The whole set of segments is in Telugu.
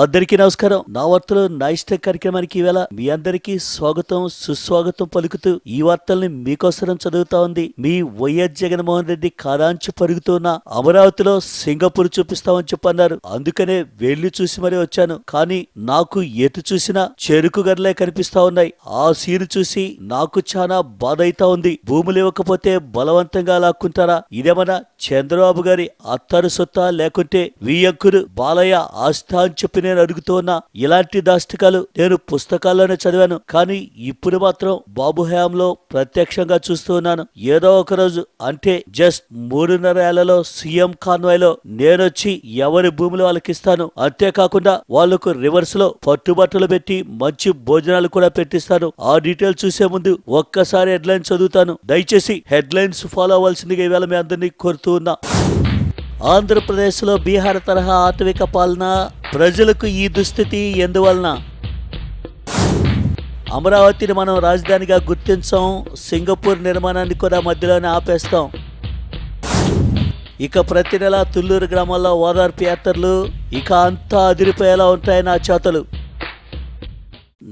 అందరికీ నమస్కారం. నా వార్తలు నా ఇష్ట కార్యక్రమానికి ఈవేళ మీ అందరికీ స్వాగతం సుస్వాగతం పలుకుతూ ఈ వార్తల్ని మీకోసం చదువుతా ఉంది మీ వైఎస్ జగన్మోహన్ రెడ్డి కారాంచి పరుగుతున్న అమరావతిలో సింగపూర్ చూపిస్తామని చెప్పన్నారు. అందుకనే వెళ్లి చూసి మరీ వచ్చాను. కానీ నాకు ఎటు చూసినా చెరుకు గర్లే కనిపిస్తా ఉన్నాయి. ఆ సీను చూసి నాకు చాలా బాధ అయితా ఉంది. భూములు ఇవ్వకపోతే బలవంతంగా లాక్కుంటారా? ఇదేమన్నా చంద్రబాబు గారి అత్తారు సొత్తా లేకుంటే వీయంకురు బాలయ్య ఆస్థా అని చెప్పి నేను అడుగుతూ ఉన్నా. ఇలాంటి దాష్టికాలు నేను పుస్తకాల్లోనే చదివాను. కానీ ఇప్పుడు మాత్రం బాబు హయాంలో ప్రత్యక్షంగా చూస్తూ ఉన్నాను. ఏదో ఒక రోజు అంటే జస్ట్ 3.5 ఏళ్లలో సీఎం కాన్వాయ్లో నేనొచ్చి ఎవరి భూములు వాళ్ళకి ఇస్తాను. అంతేకాకుండా వాళ్లకు రివర్స్ లో పట్టుబట్టలు పెట్టి మంచి భోజనాలు కూడా పెట్టిస్తాను. ఆ డీటెయిల్ చూసే ముందు ఒక్కసారి హెడ్లైన్స్ చదువుతాను. దయచేసి హెడ్లైన్స్ ఫాలో అవ్వాల్సిందిగా ఈవేళ మీ అందరినీ కోరుతూ ఉన్నా. ఆంధ్రప్రదేశ్లో బీహార్ తరహా ఆటవిక పాలన, ప్రజలకు ఈ దుస్థితి ఎందువలన? అమరావతిని మనం రాజధానిగా గుర్తించాం, సింగపూర్ నిర్మాణాన్ని కూడా మధ్యలోనే ఆపేస్తాం. ఇక ప్రతి నెల తుళ్లూరు గ్రామాల్లో ఓదార్పు యాత్రలు, ఇక అంతా అదిరిపోయేలా ఉంటాయి నా చేతలు.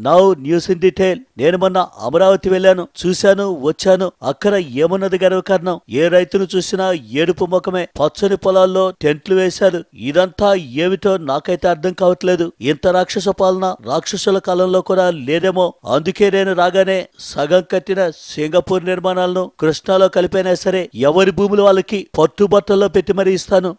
Now news in detail. నేను మొన్న అమరావతి వెళ్ళాను, చూశాను, వచ్చాను. అక్కడ ఏమున్నది గర్వకారణం? ఏ రైతును చూసినా ఏడుపు ముఖమే. పచ్చని పొలాల్లో టెంట్లు వేశారు. ఇదంతా ఏమిటో నాకైతే అర్థం కావట్లేదు. ఇంత రాక్షస పాలన రాక్షసుల కాలంలో కూడా లేదేమో. అందుకే నేను రాగానే సగం కట్టిన సింగపూర్ నిర్మాణాలను కృష్ణాలో కలిపైనా సరే ఎవరి భూములు వాళ్ళకి పట్టుబట్టల్లో పెట్టి మరీ ఇస్తాను.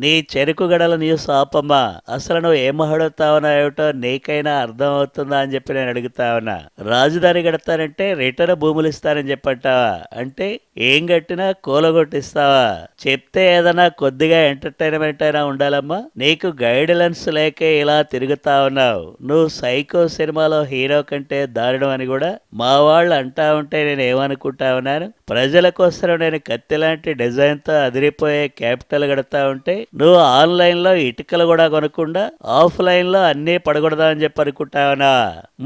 నీ చెరుకు గడల న్యూస్ ఆపమ్మా. అసలు నువ్వు ఏం మాట్లాడుతావునా ఏమిటో నీకైనా అర్థం అవుతుందా అని చెప్పి నేను అడుగుతా ఉన్నా. రాజధాని కడతానంటే రిటర్న్ భూములు ఇస్తానని చెప్పంటావా? అంటే ఏం కట్టినా కూలగొట్టిస్తావా? చెప్తే ఏదైనా కొద్దిగా ఎంటర్టైన్మెంట్ అయినా ఉండాలమ్మా. నీకు గైడ్లైన్స్ లేకే ఇలా తిరుగుతా ఉన్నావు. నువ్వు సైకో సినిమాలో హీరో కంటే దారుణం అని కూడా మా వాళ్ళు అంటా ఉంటే నేను ఏమనుకుంటా ఉన్నాను. ప్రజల కోసం నేను కత్తి లాంటి డిజైన్ తో అదిరిపోయే క్యాపిటల్ కడతా ఉంటే నువ్వు ఆన్లైన్ లో ఇటుకలు కూడా కొనకుండా ఆఫ్లైన్ లో అన్నీ పడకూడదా అని చెప్పి అనుకుంటావునా?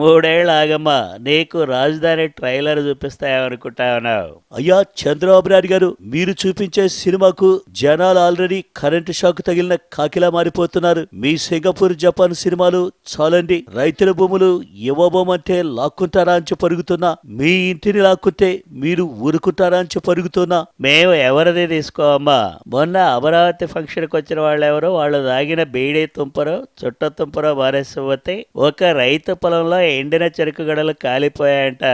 3 ఏళ్ళు ఆగమ్మా, నీకు రాజధాని ట్రైలర్ చూపిస్తాయనుకుంటావున్నావు. అయ్యా చంద్రబాబు నాయుడు గారు, మీరు చూపించే సినిమాకు జనాలు ఆల్రెడీ కరెంటు షాక్ తగిలిన కాకిలా మారిపోతున్నారు. మీ సింగపూర్ జపాన్ సినిమాలు చాలండి. రైతుల భూములు ఇవ్వబోమంటే లాక్కుంటారా అని చెప్పి అడుగుతున్నా. మీ ఇంటిని లాక్కుంటే మీరు ఊరుకుంటారా అని చెప్పి అడుగుతున్నా. మేము ఎవరిది తీసుకోవమ్మా. మొన్న అమరావతి ఫంక్షన్కి వచ్చిన వాళ్ళు ఎవరో వాళ్ళు తాగిన బీడీ తుంపరో చుట్ట తుంపరో మారేసిపోతే ఒక రైతు పొలంలో ఎండిన చెరుకు గడలు కాలిపోయాయంట.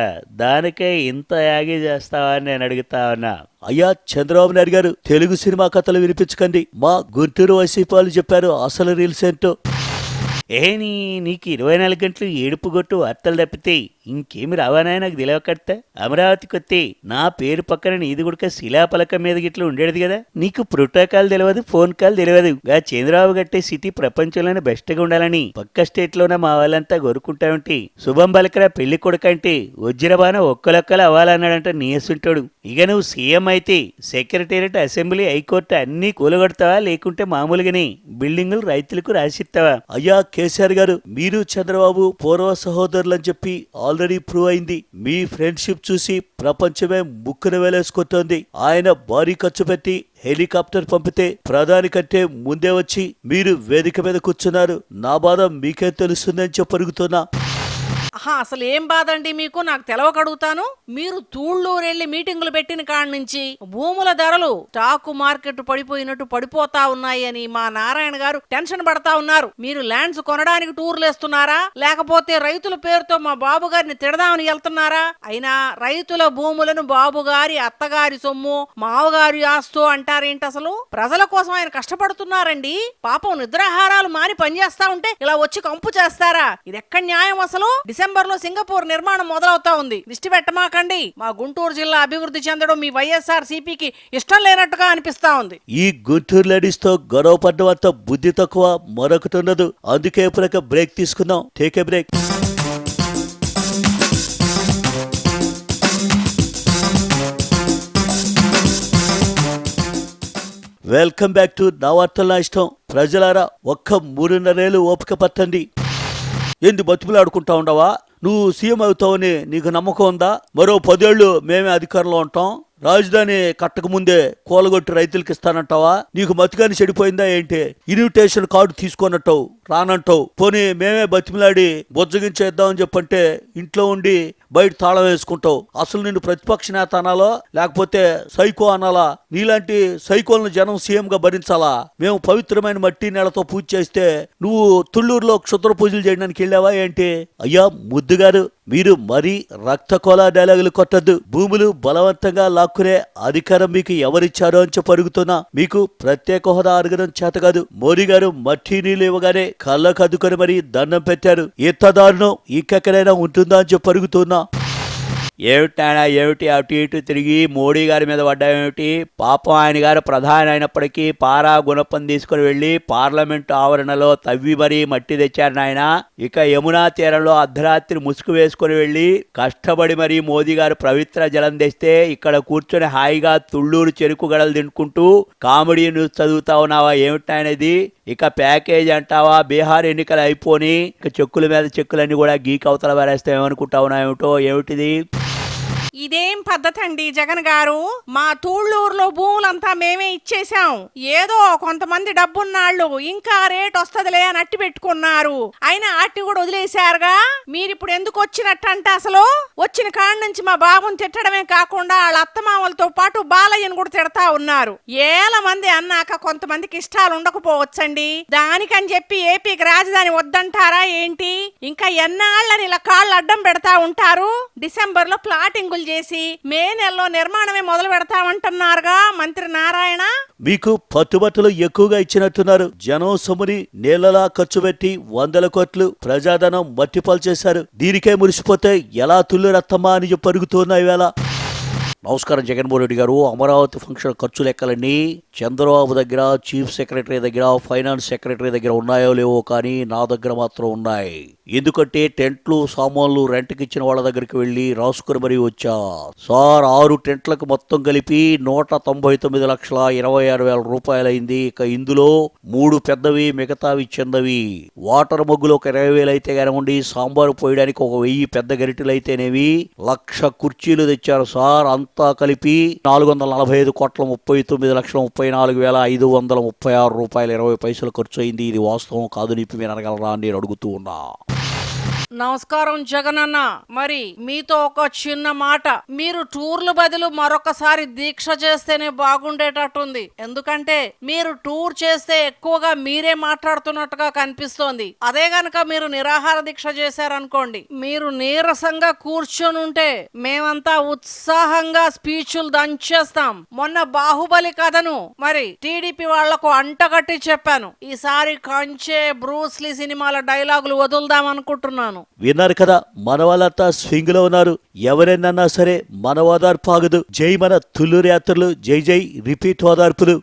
దానికే ఇంత యాగి చేస్తావా అని నేను అడుగుతా ఉన్నా. అయ్యా చంద్రబాబు నాయుడు గారు, తెలుగు సినిమా కథలు వినిపించకండి. మా గుంటూరు వైసీపీ చెప్పారు అసలు రీల్స్ ఏంటో. నీకు 24 గంటలు ఏడుపు గొట్టు వార్తలు తప్పితే ఇంకేమి రావానాయ నాకు తెలియకడితే. అమరావతి కొత్తి నా పేరు పక్కన నీది గుడక శిలాపలకం మీద గిట్లా ఉండేది కదా. నీకు ప్రోటోకాల్ తెలియదు, ఫోన్ కాల్ తెలియదు. గా చంద్రబాబు గట్టే సిటీ ప్రపంచంలోనే బెస్ట్ గా ఉండాలని పక్క స్టేట్ లోనే మా వాళ్ళంతా కోరుకుంటా ఉంటే శుభం బలకరా పెళ్లి కొడుకంటే వజ్రబాన ఒక్కలొక్కలు అవ్వాలన్నాడంట నీయసుంటాడు. ఇక నువ్వు సీఎం అయితే సెక్రటేరియట్, అసెంబ్లీ, హైకోర్టు అన్ని కూలగొడతావా? లేకుంటే మామూలుగానే బిల్డింగులు రైతులకు రాసిస్తావా? అయ్యా కేసీఆర్ గారు, మీరు చంద్రబాబు పూర్వ సహోదరులని చెప్పి ఆల్రెడీ ప్రూవ్ అయింది. మీ ఫ్రెండ్షిప్ చూసి ప్రపంచమే ముక్కున వేలేసుకుంటోంది. ఆయన భారీ ఖర్చు పెట్టి హెలికాప్టర్ పంపితే ప్రధాని కంటే ముందే వచ్చి మీరు వేదిక మీద కూర్చున్నారు. నా బాధ మీకేం తెలుస్తుందని చెప్పి అడుగుతున్నా. అసలు ఏం బాధ అండి మీకు? నాకు తెలవకడుగుతాను. మీరు తూళ్ళూరెళ్ళి మీటింగులు పెట్టిన కాడి నుంచి భూముల ధరలు స్టాక్ మార్కెట్ పడిపోయినట్టు పడిపోతా ఉన్నాయి అని మా నారాయణ గారు టెన్షన్ పడతా ఉన్నారు. మీరు ల్యాండ్స్ కొనడానికి టూర్లు వేస్తున్నారా, లేకపోతే రైతుల పేరుతో మా బాబు గారిని తిడదామని వెళ్తున్నారా? అయినా రైతుల భూములను బాబు గారి అత్తగారి సొమ్ము, మావగారి ఆస్తో అంటారేంటి? అసలు ప్రజల కోసం ఆయన కష్టపడుతున్నారండి. పాపం నిద్రాహారాలు మారి పనిచేస్తా ఉంటే ఇలా వచ్చి కంపు చేస్తారా? ఇది ఎక్కడ న్యాయం? అసలు డిసెంబర్ లో సింగపూర్ నిర్మాణం మొదలవుతా ఉంది. దిష్టి పెట్టమాకండి. మా గుంటూరు జిల్లా అభివృద్ధి చెందడం మీ వైఎస్ఆర్ సిపికి ఇష్టం లేనట్టుగా అనిపిస్తా ఉంది. ఈ గుంటూరు లేడీస్ తో గొడవ పడ్డం అంత బుద్ధి తక్కువ మరొకటి ఉండదు. అందుకే ఇప్పుడు బ్రేక్ తీసుకుందాం. Take a break. Welcome back to నా వార్తల ఇష్టం. ప్రజలారా, ఒక్క 3.5 ఏళ్ళు ఓపిక పట్టండి. ఏంది బతుకులు ఆడుకుంటా ఉండవా? నువ్వు సీఎం అవుతావని నీకు నమ్మకం ఉందా? మరో 10 ఏళ్ళు మేమే అధికారంలో ఉంటాం. రాజధాని కట్టక ముందే కూలగొట్టి రైతులకు ఇస్తానంటావా? నీకు మతిగాని చెడిపోయిందా ఏంటి? ఇన్విటేషన్ కార్డు తీసుకున్నట్టావు. రానంటావు. పోనీ మేమే బతిమిలాడి బొజ్జగించేద్దామని చెప్పంటే ఇంట్లో ఉండి బయట తాళం వేసుకుంటావు. అసలు నిన్ను ప్రతిపక్ష నేత అనాలా లేకపోతే సైకో అనాలా? నీలాంటి సైకోలను జనం సీఎం గా భరించాలా? మేము పవిత్రమైన మట్టి నేలతో పూజ చేస్తే నువ్వు తుళ్ళూరులో క్షుద్ర పూజలు చేయడానికి వెళ్ళావా ఏంటి? అయ్యా ముద్దుగారు, మీరు మరీ రక్త కోలా డైలాగులు కొట్టద్దు. భూములు బలవంతంగా లాక్కునే అధికారం మీకు ఎవరిచ్చారో అని చెప్పి అడుగుతున్నా. మీకు ప్రత్యేక హోదా అడగడం చేత కాదు. మోడీ గారు మట్టి నీళ్ళు ఇవ్వగానే కళ్ళకు అద్దుకొని మరీ దండం పెట్టారు. ఇంత దారుణం ఇంకెక్కడైనా ఉంటుందా అని చెప్పి అడుగుతున్నా. ఏమిటాయన ఏమిటి అటు ఇటు తిరిగి మోడీ గారి మీద పడ్డాయేమిటి? పాపం ఆయన గారు ప్రధాని అయినప్పటికీ పారా గుణపం తీసుకుని వెళ్లి పార్లమెంటు ఆవరణలో తవ్వి మరీ మట్టి తెచ్చారు నాయన. ఇక యమునా తీరంలో అర్ధరాత్రి ముసుగు వేసుకుని వెళ్లి కష్టపడి మరీ మోదీ గారు పవిత్ర జలం తెస్తే ఇక్కడ కూర్చొని హాయిగా తుళ్ళూరు చెరుకు గడలు తినుకుంటూ కామెడీ న్యూస్ చదువుతా ఉన్నావా? ఏమిటాయనది? ఇక ప్యాకేజ్ అంటావా? బీహార్ ఎన్నికలు అయిపోని ఇక చెక్కుల మీద చెక్కులన్నీ కూడా గీక్ అవతల వారేస్తే ఏమనుకుంటావునా? ఏమిటో ఏమిటిది? ఇదేం పద్ధతి అండి జగన్ గారు? మా తూళ్ళూరులో భూములంతా మేమే ఇచ్చేసాం. ఏదో కొంతమంది డబ్బున్నాళ్ళు ఇంకా రేట్ వస్తదిలే అని అట్టి పెట్టుకున్నారు. అయినా అట్టి కూడా వదిలేశారుగా. మీరిప్పుడు ఎందుకు వచ్చినట్టంటే అసలు వచ్చిన కాడి నుంచి మా బాబుని తిట్టడమే కాకుండా వాళ్ళ అత్తమామలతో పాటు బాలయ్యను కూడా తిడతా ఉన్నారు. ఏల మంది అన్నాక కొంతమందికి ఇష్టాలు ఉండకపోవచ్చండి. దానికని చెప్పి ఏపీకి రాజధాని వద్దంటారా ఏంటి? ఇంకా ఎన్నాళ్ళని ఇలా కాళ్ళు అడ్డం పెడతా ఉంటారు? డిసెంబర్ లో ప్లాటింగులు చేసి మే నెలలో నిర్మాణమే మొదలు పెడతామంటున్నారుగా మంత్రి నారాయణ. మీకు పట్టుబట్టలు ఎక్కువగా ఇచ్చినట్టున్నారు. జనం సొమ్ముని నీళ్లలా ఖర్చు పెట్టి 100 కోట్లు ప్రజాధనం మట్టిపాలు చేశారు. దీనికే మురిసిపోతే ఎలా తుల్లు రత్తమ్మా అని చెప్పి అడుగుతున్నాయి వేళ. నమస్కారం జగన్మోహన్ రెడ్డి గారు. అమరావతి ఫంక్షన్ ఖర్చు లెక్కలన్నీ చంద్రబాబు దగ్గర, చీఫ్ సెక్రటరీ దగ్గర, ఫైనాన్స్ సెక్రటరీ దగ్గర ఉన్నాయో లేవో కానీ నా దగ్గర మాత్రం ఉన్నాయి. ఎందుకంటే టెంట్లు సామాన్లు రెంట్కి ఇచ్చిన వాళ్ళ దగ్గరికి వెళ్ళి రాసుకుని మరీ వచ్చా. సార్ 6 టెంట్లకు మొత్తం కలిపి 199,26,000 రూపాయలైంది. ఇక ఇందులో 3 పెద్దవి, మిగతావి చిన్నవి. వాటర్ మగ్గులు ఒక 20,000 అయితే కానివ్వండి, సాంబారు పోయడానికి ఒక 1000 పెద్ద గరిటెలు అయితేనేవి, 1,00,000 కుర్చీలు తెచ్చారు సార్. అంతా కలిపి 445,34,536 రూపాయలు 20 పైసలు ఖర్చు అయింది. ఇది వాస్తవం కాదు నిప్పి మీరు అనగలరా అని నేను అడుగుతూ ఉన్నా. నమస్కారం జగన్ అన్న. మరి మీతో ఒక చిన్న మాట. మీరు టూర్లు బదులు మరొకసారి దీక్ష చేస్తేనే బాగుండేటట్టుంది. ఎందుకంటే మీరు టూర్ చేస్తే ఎక్కువగా మీరే మాట్లాడుతున్నట్టుగా కనిపిస్తోంది. అదే గనక మీరు నిరాహార దీక్ష చేశారనుకోండి, మీరు నీరసంగా కూర్చొని ఉంటే మేమంతా ఉత్సాహంగా స్పీచ్లు దంచేస్తాం. మొన్న బాహుబలి కథను మరి టీడీపీ వాళ్లకు అంటగట్టి చెప్పాను. ఈసారి కంచే బ్రూస్లీ సినిమాల డైలాగులు వదులుదాం అనుకుంటున్నాను. విన్నారు కదా, మన వాళ్ళంతా స్వింగ్ లో ఉన్నారు. ఎవరైనా సరే మన ఓదార్పు ఆగదు. జై మన తుళ్ళూరు యాత్రలు, జై జై రిపీట్ ఓదార్పులు.